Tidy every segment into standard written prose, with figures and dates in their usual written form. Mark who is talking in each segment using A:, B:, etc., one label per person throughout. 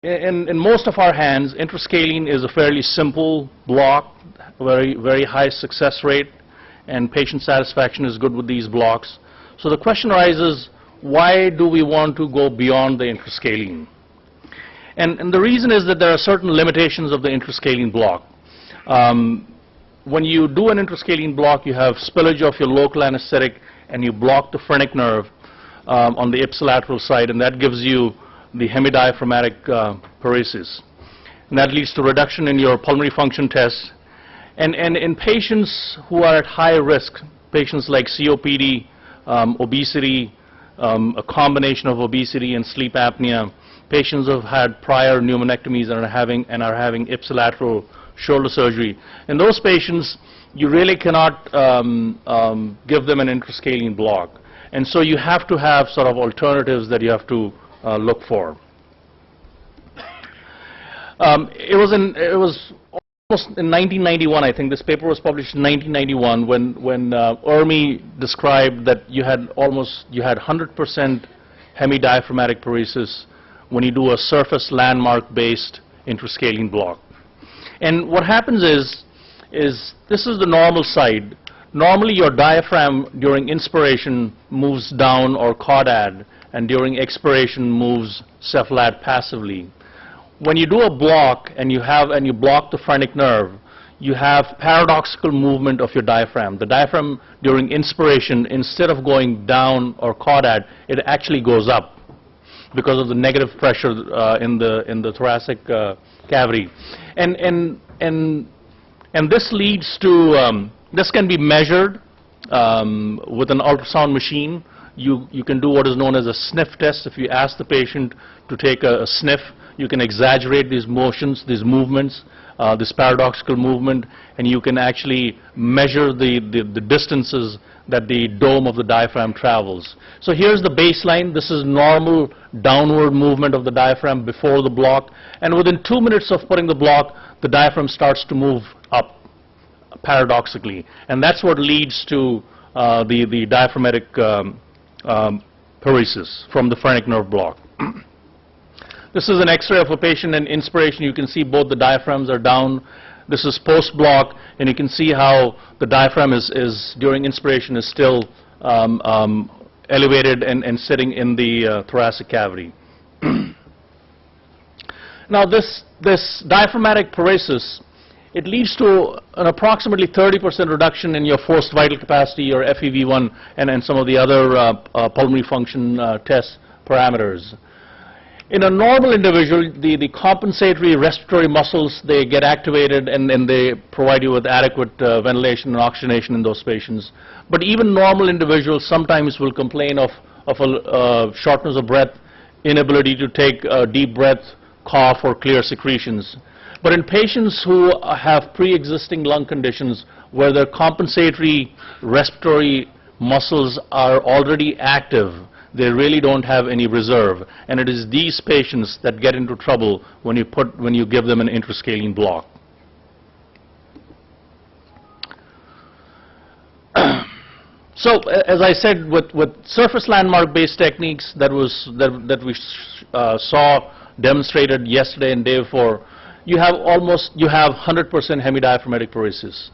A: In most of our hands, Interscalene is a fairly simple block, very high success rate, and patient satisfaction is good with these blocks. So the question arises, why do we want to go beyond the Interscalene? And the reason is that there are certain limitations of the Interscalene block. When you do an Interscalene block, you have spillage of your local anesthetic and you block the phrenic nerve on the ipsilateral side, and that gives you the Hemi-Diaphragmatic Paresis. And that leads to reduction in your pulmonary function tests. And in patients who are at high risk, patients like COPD, obesity, a combination of obesity and sleep apnea, patients who have had prior pneumonectomies and are having ipsilateral shoulder surgery. In those patients, you really cannot give them an Interscalene block. And so you have to have sort of alternatives that you have to look for. It was almost in 1991, I think. This paper was published in 1991 when Ermi described that you had 100% Hemi-Diaphragmatic paresis when you do a surface landmark-based Interscalene block. And what happens is this is the normal side. Normally your diaphragm during inspiration moves down or caudad, and during expiration moves cephalad passively. When you do a block and you block the phrenic nerve, you have paradoxical movement of your diaphragm. The diaphragm during inspiration, instead of going down or caudad, it actually goes up because of the negative pressure in the thoracic cavity. And this leads to this can be measured with an ultrasound machine. You can do what is known as a sniff test. If you ask the patient to take a sniff, you can exaggerate these motions, these movements, this paradoxical movement, and you can actually measure the distances that the dome of the diaphragm travels. So here's the baseline. This is normal downward movement of the diaphragm before the block, and within 2 minutes of putting the block, the diaphragm starts to move up paradoxically, and that's what leads to the diaphragmatic paresis from the phrenic nerve block. This is an X-ray of a patient in inspiration. You can see both the diaphragms are down. This is post-block, and you can see how the diaphragm is during inspiration is still elevated and sitting in the thoracic cavity. Now this diaphragmatic paresis, it leads to an approximately 30% reduction in your forced vital capacity, your FEV1, and some of the other pulmonary function test parameters. In a normal individual, the compensatory respiratory muscles, they get activated and they provide you with adequate ventilation and oxygenation in those patients. But even normal individuals sometimes will complain of shortness of breath, inability to take a deep breath, cough, or clear secretions. But in patients who have pre-existing lung conditions where their compensatory respiratory muscles are already active, they really don't have any reserve, and it is these patients that get into trouble when you give them an Interscalene block. So, as I said, with surface landmark-based techniques that we saw demonstrated yesterday and day before, you have 100% Hemi-Diaphragmatic paresis.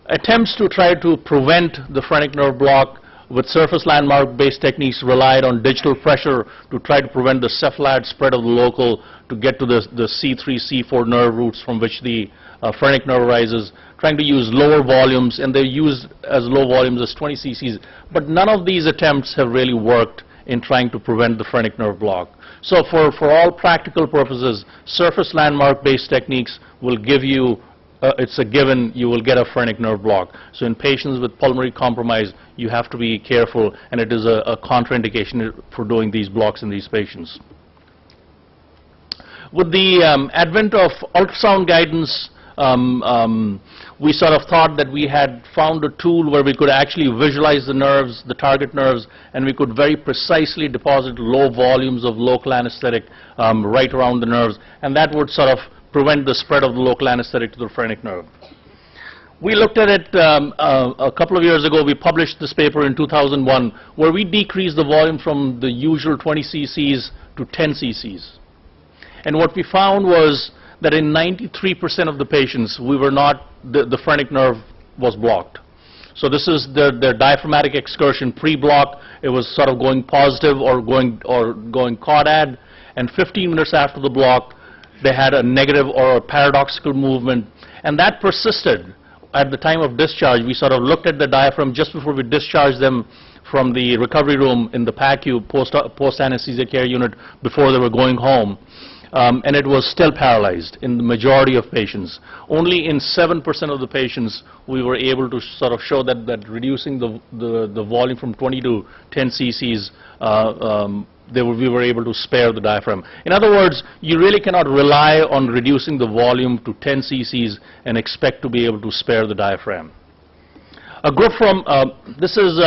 A: Attempts to try to prevent the phrenic nerve block with surface landmark-based techniques relied on digital pressure to try to prevent the cephalad spread of the local to get to the C3, C4 nerve roots from which the phrenic nerve arises, trying to use lower volumes, and they're used as low volumes as 20 cc's. But none of these attempts have really worked in trying to prevent the phrenic nerve block. So for all practical purposes, surface landmark-based techniques will give you it's a given you will get a phrenic nerve block. So in patients with pulmonary compromise, you have to be careful, and it is a contraindication for doing these blocks in these patients. With the advent of ultrasound guidance, we sort of thought that we had found a tool where we could actually visualize the nerves, the target nerves, and we could very precisely deposit low volumes of local anesthetic right around the nerves, and that would sort of prevent the spread of the local anesthetic to the phrenic nerve. We looked at it a couple of years ago. We published this paper in 2001 where we decreased the volume from the usual 20 cc's to 10 cc's. And what we found was that in 93% of the patients, we were not, the phrenic nerve was blocked. So this is the diaphragmatic excursion pre-block. It was sort of going positive or going caudad, and 15 minutes after the block, they had a negative or a paradoxical movement, and that persisted. At the time of discharge, we sort of looked at the diaphragm just before we discharged them from the recovery room in the PACU, post-anesthesia care unit, before they were going home. And it was still paralyzed in the majority of patients. Only in 7% of the patients we were able to sort of show that reducing the volume from 20 to 10 cc's, we were able to spare the diaphragm. In other words, you really cannot rely on reducing the volume to 10 cc's and expect to be able to spare the diaphragm. A group from, this is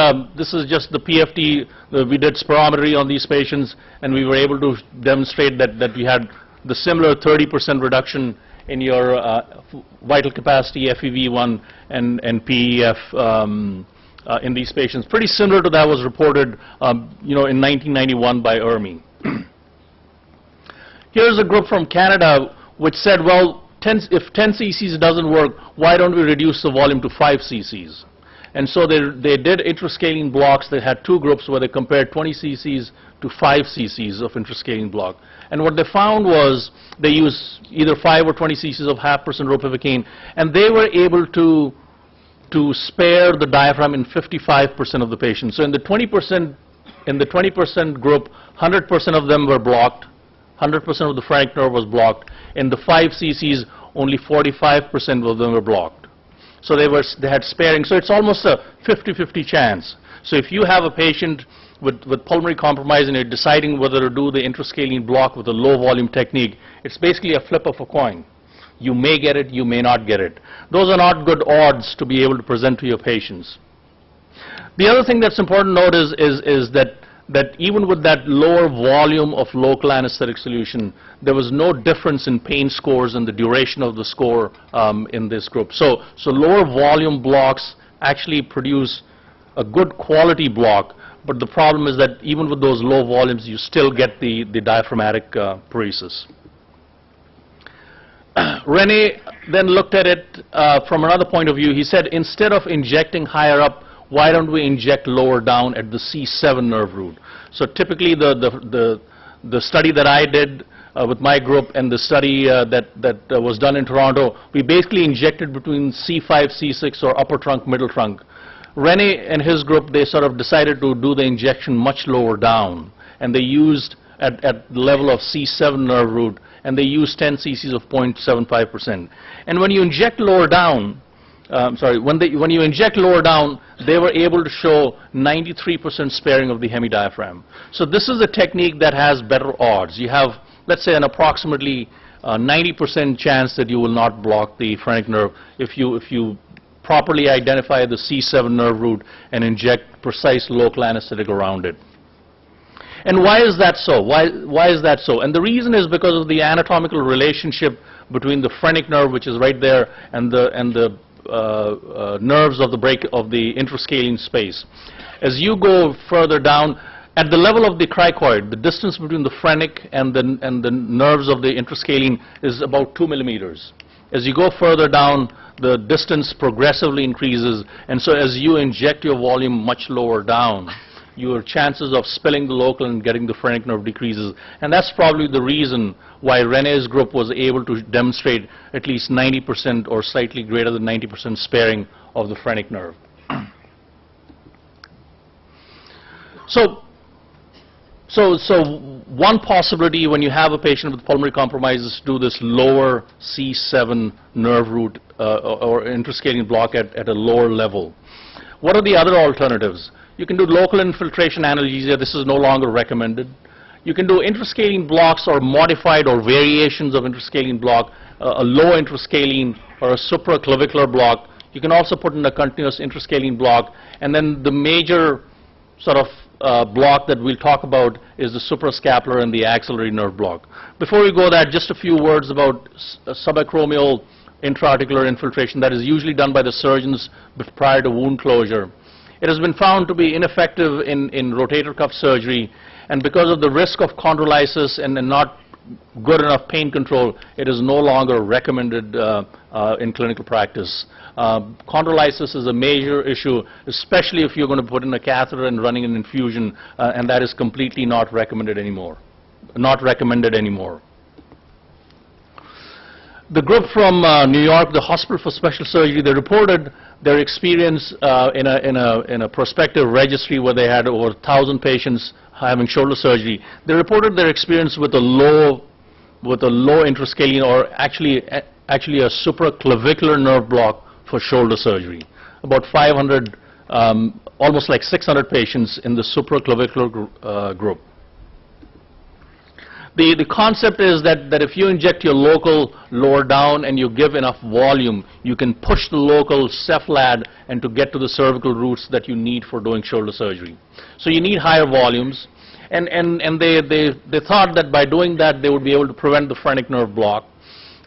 A: just the PFT, we did spirometry on these patients, and we were able to demonstrate that we had the similar 30% reduction in your vital capacity, FEV1, and PEF in these patients. Pretty similar to that was reported, in 1991 by ERMI. Here's a group from Canada which said, well, if 10 cc's doesn't work, why don't we reduce the volume to 5 cc's? And so they did interscalene blocks. They had two groups where they compared 20 cc's to 5 cc's of interscalene block. And what they found was they used either 5 or 20 cc's of 0.5% ropivacaine, and they were able to spare the diaphragm in 55% of the patients. So in the 20% group, 100% of them were blocked. 100% of the phrenic nerve was blocked. In the 5 cc's, only 45% of them were blocked. So they had sparing. So it's almost a 50-50 chance. So if you have a patient with pulmonary compromise and you're deciding whether to do the interscalene block with a low volume technique, it's basically a flip of a coin. You may get it, you may not get it. Those are not good odds to be able to present to your patients. The other thing that's important to note is that even with that lower volume of local anesthetic solution, there was no difference in pain scores and the duration of the score in this group. So lower volume blocks actually produce a good quality block, but the problem is that even with those low volumes, you still get the diaphragmatic paresis. Rene then looked at it from another point of view. He said, instead of injecting higher up, why don't we inject lower down at the C7 nerve root? So typically the study that I did with my group and the study that was done in Toronto, we basically injected between C5, C6 or upper trunk, middle trunk. Rene and his group, they sort of decided to do the injection much lower down, and they used at the level of C7 nerve root, and they used 10 cc's of 0.75%. And when you inject lower down, when you inject lower down, they were able to show 93% sparing of the hemidiaphragm. So this is a technique that has better odds. You have, let's say, an approximately 90% chance that you will not block the phrenic nerve if you properly identify the C7 nerve root and inject precise local anesthetic around it. And why is that so? Why is that so? And the reason is because of the anatomical relationship between the phrenic nerve, which is right there, and the nerves of the interscalene space. As you go further down, at the level of the cricoid, the distance between the phrenic and the nerves of the interscalene is about 2 millimeters. As you go further down, the distance progressively increases, and so as you inject your volume much lower down, your chances of spilling the local and getting the phrenic nerve decreases. And that's probably the reason why Rene's group was able to demonstrate at least 90% or slightly greater than 90% sparing of the phrenic nerve. So one possibility when you have a patient with pulmonary compromise is to do this lower C7 nerve root or interscalene block at a lower level. What are the other alternatives? You can do local infiltration analgesia. This is no longer recommended. You can do interscalene blocks or modified or variations of interscalene block, a low interscalene or a supraclavicular block. You can also put in a continuous interscalene block. And then the major sort of block that we'll talk about is the suprascapular and the axillary nerve block. Before we go there, just a few words about subacromial intra-articular infiltration that is usually done by the surgeons prior to wound closure. It has been found to be ineffective in rotator cuff surgery, and because of the risk of chondrolysis and not good enough pain control, it is no longer recommended in clinical practice. Chondrolysis is a major issue, especially if you're going to put in a catheter and running an infusion, and that is completely not recommended anymore. The group from New York, the Hospital for Special Surgery, they reported their experience in a prospective registry where they had over 1,000 patients having shoulder surgery. They reported their experience with a low interscalene, or actually a supraclavicular nerve block for shoulder surgery. About 500, almost like 600 patients in the supraclavicular group. The concept is that if you inject your local lower down and you give enough volume, you can push the local cephalad and to get to the cervical roots that you need for doing shoulder surgery. So you need higher volumes, and they thought that by doing that they would be able to prevent the phrenic nerve block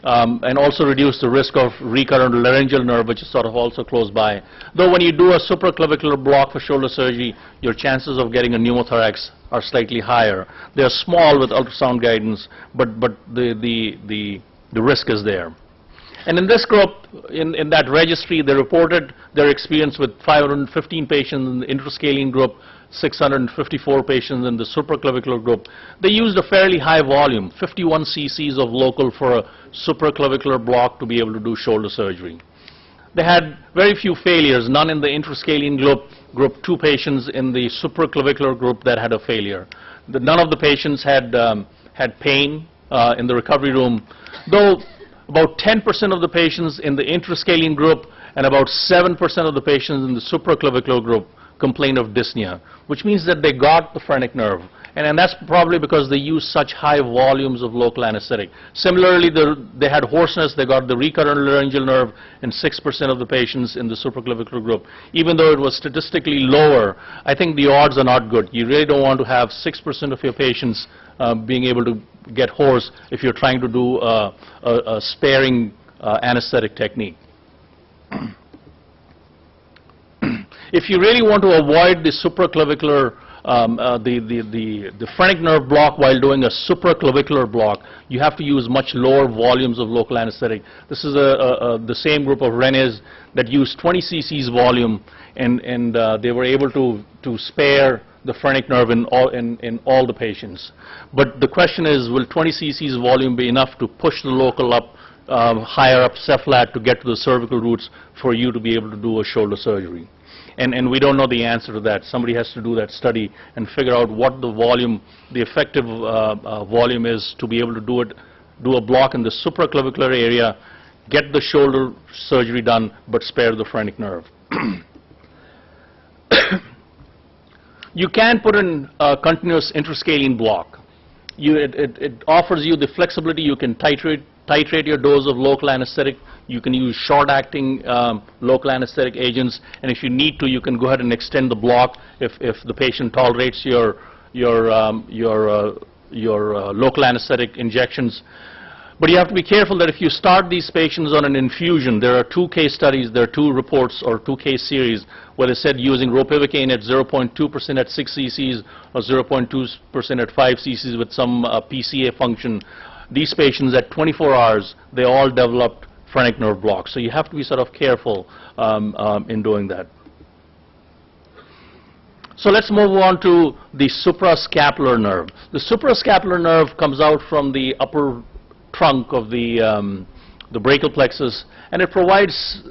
A: and also reduce the risk of recurrent laryngeal nerve, which is sort of also close by. Though when you do a supraclavicular block for shoulder surgery, your chances of getting a pneumothorax are slightly higher. They are small with ultrasound guidance, but the risk is there. And in this group, in that registry, they reported their experience with 515 patients in the interscalene group, 654 patients in the supraclavicular group. They used a fairly high volume, 51 cc's of local for a supraclavicular block to be able to do shoulder surgery. They had very few failures, none in the interscalene group, 2 patients in the supraclavicular group that had a failure. None of the patients had pain in the recovery room, though about 10% of the patients in the interscalene group and about 7% of the patients in the supraclavicular group complained of dyspnea, which means that they got the phrenic nerve. And that's probably because they use such high volumes of local anesthetic. Similarly, they had hoarseness, they got the recurrent laryngeal nerve in 6% of the patients in the supraclavicular group. Even though it was statistically lower, I think the odds are not good. You really don't want to have 6% of your patients being able to get hoarse if you're trying to do a sparing anesthetic technique. If you really want to avoid the supraclavicular, the phrenic nerve block while doing a supraclavicular block, you have to use much lower volumes of local anesthetic. This is the same group of Renes that used 20 cc's volume, and they were able to spare the phrenic nerve in all the patients. But the question is, will 20 cc's volume be enough to push the local up, higher up cephalad to get to the cervical roots for you to be able to do a shoulder surgery? And we don't know the answer to that. Somebody has to do that study and figure out what the volume, the effective volume is to be able to do a block in the supraclavicular area, get the shoulder surgery done, but spare the phrenic nerve. You can put in a continuous interscalene block. It offers you the flexibility. You can titrate your dose of local anesthetic. You can use short-acting local anesthetic agents, and if you need to, you can go ahead and extend the block if the patient tolerates your local anesthetic injections. But you have to be careful that if you start these patients on an infusion, there are 2 case studies, there are 2 reports or 2 case series where they said using ropivacaine at 0.2% at 6 cc's or 0.2% at 5 cc's with some PCA function. These patients at 24 hours, they all developed phrenic nerve block. So you have to be sort of careful in doing that. So let's move on to the suprascapular nerve. The suprascapular nerve comes out from the upper trunk of the brachial plexus, and it provides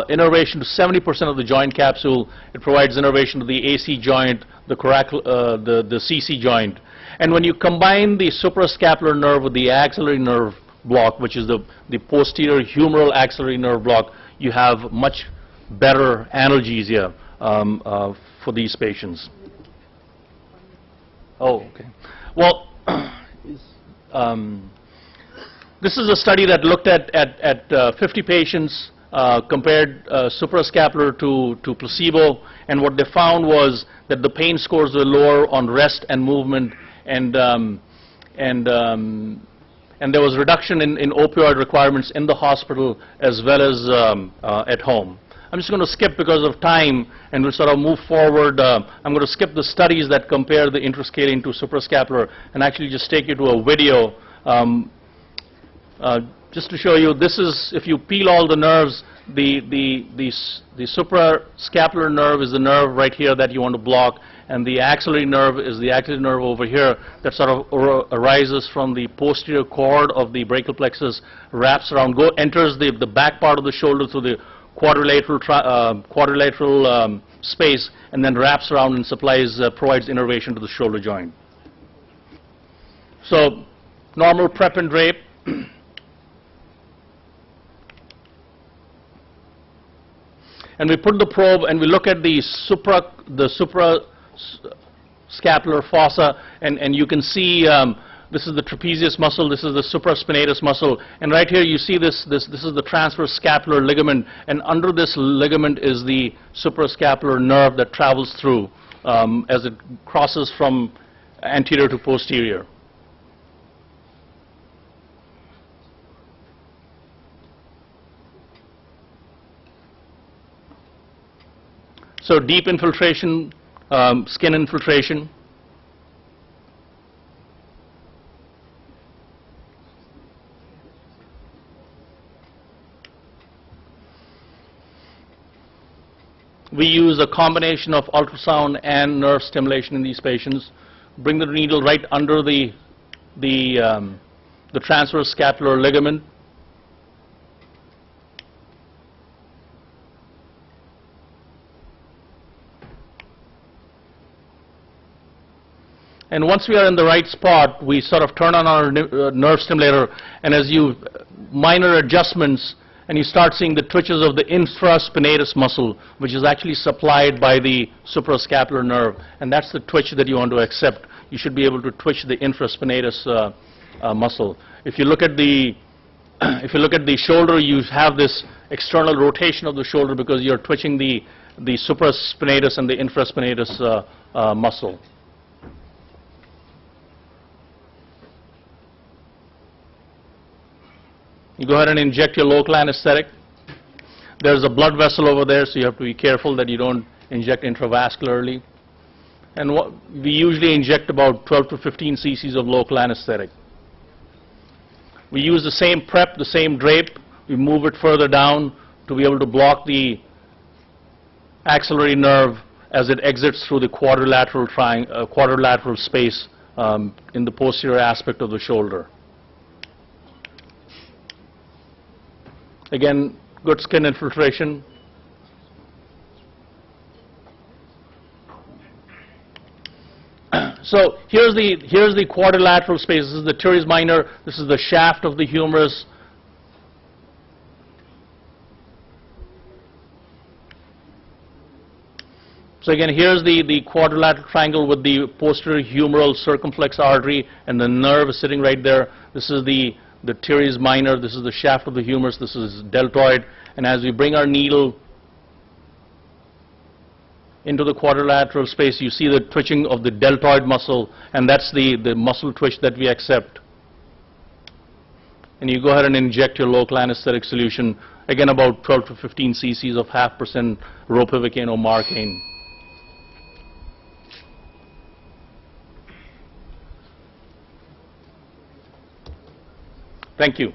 A: innervation to 70% of the joint capsule. It provides innervation to the AC joint, the CC joint. And when you combine the suprascapular nerve with the axillary nerve block, which is the posterior humeral axillary nerve block, you have much better analgesia for these patients. Oh, okay. Well, this is a study that looked at 50 patients, compared suprascapular to placebo, and what they found was that the pain scores were lower on rest and movement, and there was reduction in opioid requirements in the hospital as well as at home. I'm just going to skip because of time, and we'll sort of move forward. I'm going to skip the studies that compare the interscalene to suprascapular and actually just take you to a video just to show you. This is, if you peel all the nerves, the suprascapular nerve is the nerve right here that you want to block, and the axillary nerve is the axillary nerve over here that sort of arises from the posterior cord of the brachial plexus, wraps around, enters the back part of the shoulder through the quadrilateral space, and then wraps around and provides innervation to the shoulder joint. So, normal prep and drape. And we put the probe and we look at the suprascapular fossa, and you can see this is the trapezius muscle, this is the supraspinatus muscle, and right here you see this is the transverse scapular ligament, and under this ligament is the suprascapular nerve that travels through as it crosses from anterior to posterior. So deep infiltration, skin infiltration. We use a combination of ultrasound and nerve stimulation in these patients. Bring the needle right under the transverse scapular ligament. And once we are in the right spot, we sort of turn on our nerve stimulator, and as you minor adjustments, and you start seeing the twitches of the infraspinatus muscle, which is actually supplied by the suprascapular nerve, and that's the twitch that you want to accept. You should be able to twitch the infraspinatus muscle. If you look at the shoulder, you have this external rotation of the shoulder because you're twitching the supraspinatus and the infraspinatus muscle. You go ahead and inject your local anesthetic. There's a blood vessel over there, so you have to be careful that you don't inject intravascularly. And we usually inject about 12 to 15 cc's of local anesthetic. We use the same prep, the same drape. We move it further down to be able to block the axillary nerve as it exits through the quadrilateral space in the posterior aspect of the shoulder. Again, good skin infiltration. So here's the quadrilateral space. This is the teres minor. This is the shaft of the humerus. So again, here's the quadrilateral triangle with the posterior humeral circumflex artery, and the nerve is sitting right there. This is the teres minor, this is the shaft of the humerus, this is deltoid, and as we bring our needle into the quadrilateral space, you see the twitching of the deltoid muscle, and that's the muscle twitch that we accept. And you go ahead and inject your local anesthetic solution, again about 12 to 15 cc's of 0.5% ropivacaine or marcaine. Thank you.